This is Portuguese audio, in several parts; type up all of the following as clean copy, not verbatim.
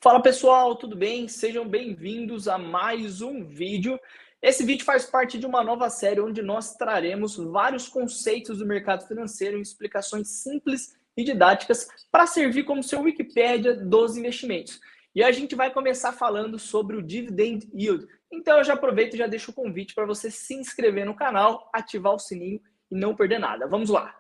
Fala pessoal, tudo bem? Sejam bem-vindos a mais um vídeo. Esse vídeo faz parte de uma nova série onde nós traremos vários conceitos do mercado financeiro em explicações simples e didáticas para servir como seu Wikipédia dos investimentos. E a gente vai começar falando sobre o Dividend Yield. Então eu já aproveito e já deixo o convite para você se inscrever no canal, ativar o sininho e não perder nada. Vamos lá!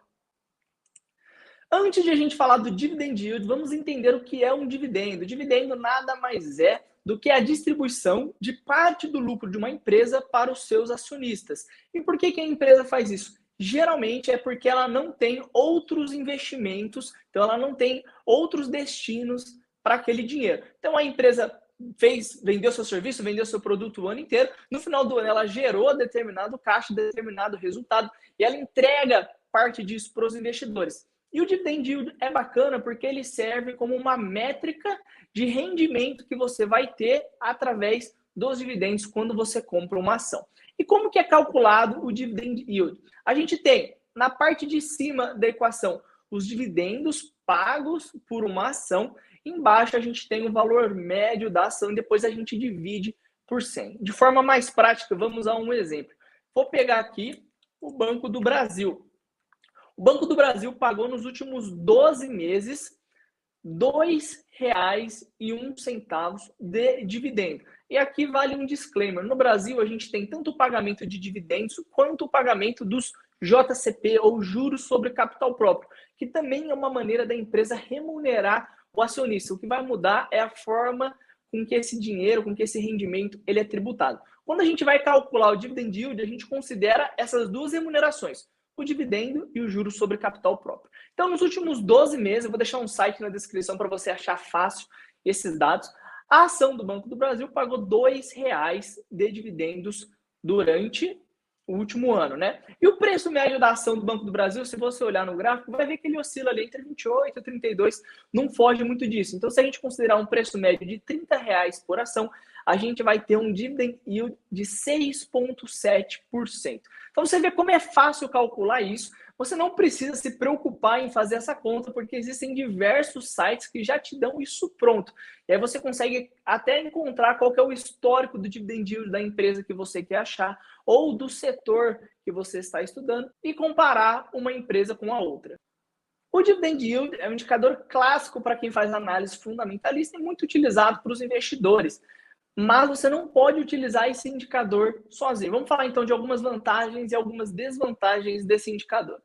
Antes de a gente falar do dividend yield, vamos entender o que é um dividendo. O dividendo nada mais é do que a distribuição de parte do lucro de uma empresa para os seus acionistas. E por que a empresa faz isso? Geralmente é porque ela não tem outros investimentos, então ela não tem outros destinos para aquele dinheiro. Então a empresa vendeu seu serviço, vendeu seu produto o ano inteiro, no final do ano ela gerou determinado caixa, determinado resultado, e ela entrega parte disso para os investidores. E o dividend yield é bacana porque ele serve como uma métrica de rendimento que você vai ter através dos dividendos quando você compra uma ação. E como que é calculado o dividend yield? A gente tem na parte de cima da equação os dividendos pagos por uma ação. Embaixo a gente tem o valor médio da ação e depois a gente divide por 100. De forma mais prática, vamos a um exemplo. Vou pegar aqui o Banco do Brasil. O Banco do Brasil pagou nos últimos 12 meses R$ 2,01 de dividendo. E aqui vale um disclaimer. No Brasil, a gente tem tanto o pagamento de dividendos quanto o pagamento dos JCP, ou juros sobre capital próprio, que também é uma maneira da empresa remunerar o acionista. O que vai mudar é a forma com que esse dinheiro, com que esse rendimento, ele é tributado. Quando a gente vai calcular o dividend yield, a gente considera essas duas remunerações, o dividendo e o juros sobre capital próprio. Então, nos últimos 12 meses, eu vou deixar um site na descrição para você achar fácil esses dados, a ação do Banco do Brasil pagou R$ 2,00 de dividendos durante o último ano, né? E o preço médio da ação do Banco do Brasil, se você olhar no gráfico, vai ver que ele oscila ali entre 28 e 32, não foge muito disso. Então, se a gente considerar um preço médio de R$ 30,00 por ação, a gente vai ter um dividend yield de 6,7%. Então, você vê como é fácil calcular isso. Você não precisa se preocupar em fazer essa conta, porque existem diversos sites que já te dão isso pronto. E aí você consegue até encontrar qual que é o histórico do dividend yield da empresa que você quer achar, ou do setor que você está estudando, e comparar uma empresa com a outra. O dividend yield é um indicador clássico para quem faz análise fundamentalista e muito utilizado para os investidores. Mas você não pode utilizar esse indicador sozinho. Vamos falar então de algumas vantagens e algumas desvantagens desse indicador.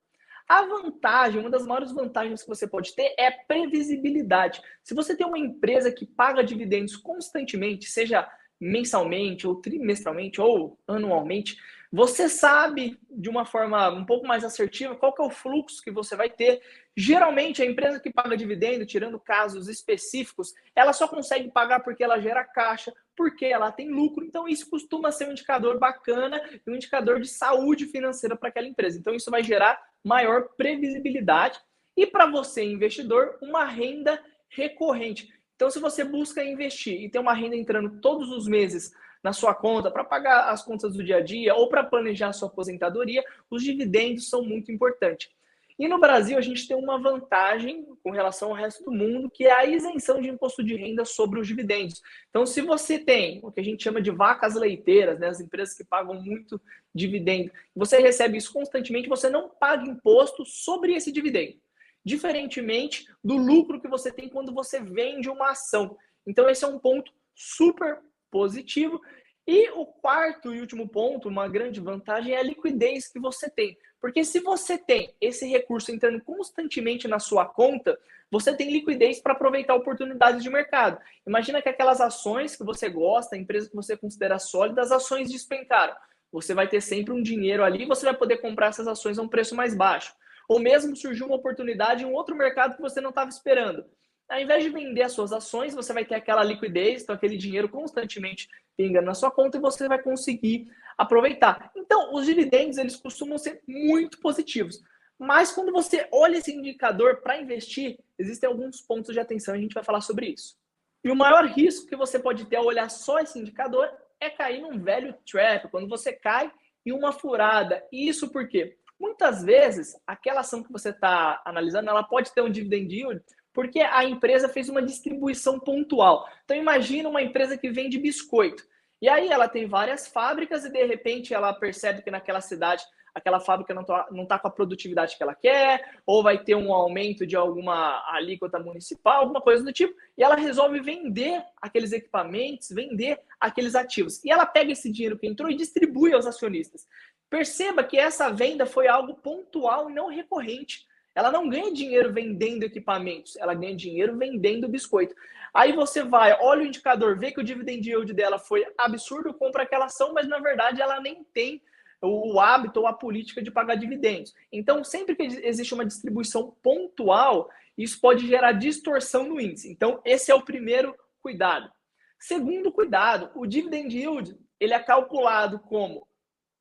A vantagem, uma das maiores vantagens que você pode ter é previsibilidade. Se você tem uma empresa que paga dividendos constantemente, seja mensalmente, ou trimestralmente, ou anualmente, você sabe de uma forma um pouco mais assertiva qual que é o fluxo que você vai ter. Geralmente, a empresa que paga dividendo, tirando casos específicos, ela só consegue pagar porque ela gera caixa, porque ela tem lucro. Então, isso costuma ser um indicador bacana e um indicador de saúde financeira para aquela empresa. Então, isso vai gerar maior previsibilidade e, para você, investidor, uma renda recorrente. Então, se você busca investir e tem uma renda entrando todos os meses na sua conta para pagar as contas do dia a dia ou para planejar a sua aposentadoria, os dividendos são muito importantes. E no Brasil, a gente tem uma vantagem com relação ao resto do mundo, que é a isenção de imposto de renda sobre os dividendos. Então, se você tem o que a gente chama de vacas leiteiras, né, as empresas que pagam muito dividendo, você recebe isso constantemente, você não paga imposto sobre esse dividendo, diferentemente do lucro que você tem quando você vende uma ação. Então, esse é um ponto super positivo. E o quarto e último ponto, uma grande vantagem, é a liquidez que você tem. Porque se você tem esse recurso entrando constantemente na sua conta, você tem liquidez para aproveitar oportunidades de mercado. Imagina que aquelas ações que você gosta, a empresa que você considera sólida, as ações despencaram. Você vai ter sempre um dinheiro ali e você vai poder comprar essas ações a um preço mais baixo. Ou mesmo surgiu uma oportunidade em um outro mercado que você não estava esperando. Ao invés de vender as suas ações, você vai ter aquela liquidez, então aquele dinheiro constantemente pingando na sua conta e você vai conseguir aproveitar. Então, os dividendos, eles costumam ser muito positivos. Mas quando você olha esse indicador para investir, existem alguns pontos de atenção e a gente vai falar sobre isso. E o maior risco que você pode ter ao olhar só esse indicador é cair num velho trap, quando você cai em uma furada. E isso por quê? Muitas vezes, aquela ação que você está analisando, ela pode ter um dividend yield Porque a empresa fez uma distribuição pontual. Então, imagina uma empresa que vende biscoito. E aí ela tem várias fábricas e, de repente, ela percebe que naquela cidade aquela fábrica não tá com a produtividade que ela quer, ou vai ter um aumento de alguma alíquota municipal, alguma coisa do tipo, e ela resolve vender aqueles equipamentos, vender aqueles ativos. E ela pega esse dinheiro que entrou e distribui aos acionistas. Perceba que essa venda foi algo pontual e não recorrente. Ela não ganha dinheiro vendendo equipamentos, ela ganha dinheiro vendendo biscoito. Aí você vai, olha o indicador, vê que o dividend yield dela foi absurdo, compra aquela ação, mas na verdade ela nem tem o hábito ou a política de pagar dividendos. Então, sempre que existe uma distribuição pontual, isso pode gerar distorção no índice. Então, esse é o primeiro cuidado. Segundo cuidado, o dividend yield ele é calculado como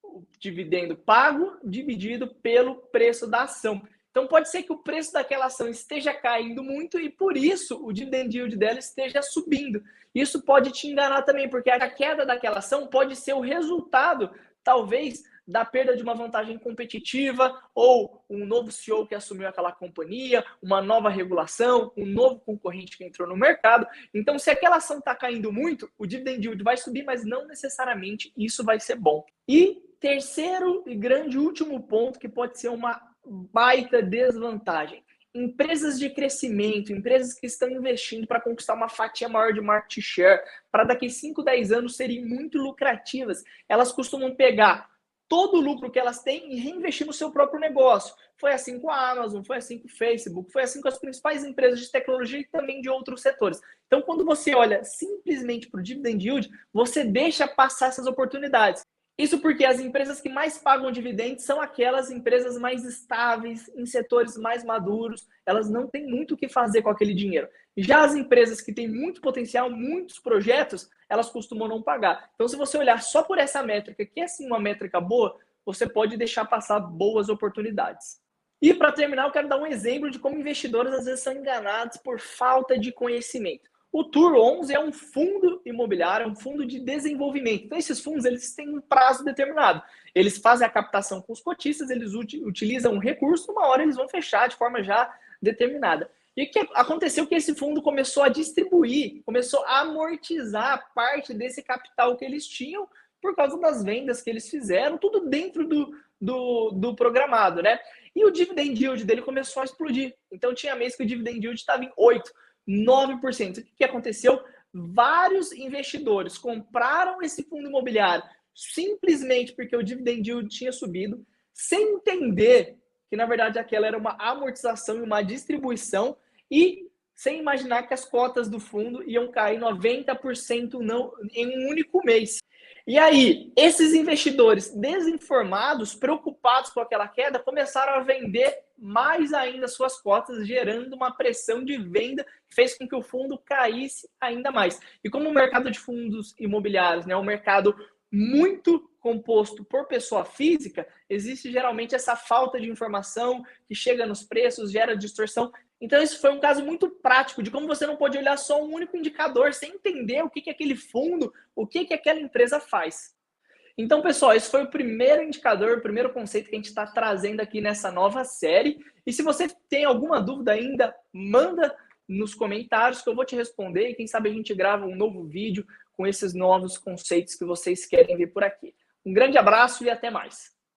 o dividendo pago dividido pelo preço da ação. Então, pode ser que o preço daquela ação esteja caindo muito e, por isso, o dividend yield dela esteja subindo. Isso pode te enganar também, porque a queda daquela ação pode ser o resultado, talvez, da perda de uma vantagem competitiva ou um novo CEO que assumiu aquela companhia, uma nova regulação, um novo concorrente que entrou no mercado. Então, se aquela ação está caindo muito, o dividend yield vai subir, mas não necessariamente isso vai ser bom. E terceiro e grande último ponto, que pode ser uma baita desvantagem. Empresas de crescimento, empresas que estão investindo para conquistar uma fatia maior de market share, para daqui 5, 10 anos serem muito lucrativas, elas costumam pegar todo o lucro que elas têm e reinvestir no seu próprio negócio. Foi assim com a Amazon, foi assim com o Facebook, foi assim com as principais empresas de tecnologia e também de outros setores. Então, quando você olha simplesmente para o dividend yield, você deixa passar essas oportunidades. Isso porque as empresas que mais pagam dividendos são aquelas empresas mais estáveis, em setores mais maduros, elas não têm muito o que fazer com aquele dinheiro. Já as empresas que têm muito potencial, muitos projetos, elas costumam não pagar. Então, se você olhar só por essa métrica, que é sim uma métrica boa, você pode deixar passar boas oportunidades. E para terminar, eu quero dar um exemplo de como investidores às vezes são enganados por falta de conhecimento. O Tour 11 é um fundo imobiliário, um fundo de desenvolvimento. Então, esses fundos eles têm um prazo determinado. Eles fazem a captação com os cotistas, eles utilizam um recurso, uma hora eles vão fechar de forma já determinada. E o que aconteceu que esse fundo começou a distribuir, começou a amortizar parte desse capital que eles tinham por causa das vendas que eles fizeram, tudo dentro do programado, né? E o dividend yield dele começou a explodir. Então, tinha mês que o dividend yield estava em 8%. 9%. O que aconteceu? Vários investidores compraram esse fundo imobiliário simplesmente porque o dividend yield tinha subido, sem entender que, na verdade, aquela era uma amortização e uma distribuição e sem imaginar que as cotas do fundo iam cair 90% não, em um único mês. E aí, esses investidores desinformados, preocupados com aquela queda, começaram a vender mais ainda suas cotas, gerando uma pressão de venda que fez com que o fundo caísse ainda mais. E como o mercado de fundos imobiliários é um mercado muito composto por pessoa física, existe geralmente essa falta de informação que chega nos preços, gera distorção. Então, isso foi um caso muito prático de como você não pode olhar só um único indicador sem entender o que aquele fundo, o que aquela empresa faz. Então, pessoal, esse foi o primeiro indicador, o primeiro conceito que a gente está trazendo aqui nessa nova série. E se você tem alguma dúvida ainda, manda nos comentários que eu vou te responder. E quem sabe a gente grava um novo vídeo com esses novos conceitos que vocês querem ver por aqui. Um grande abraço e até mais.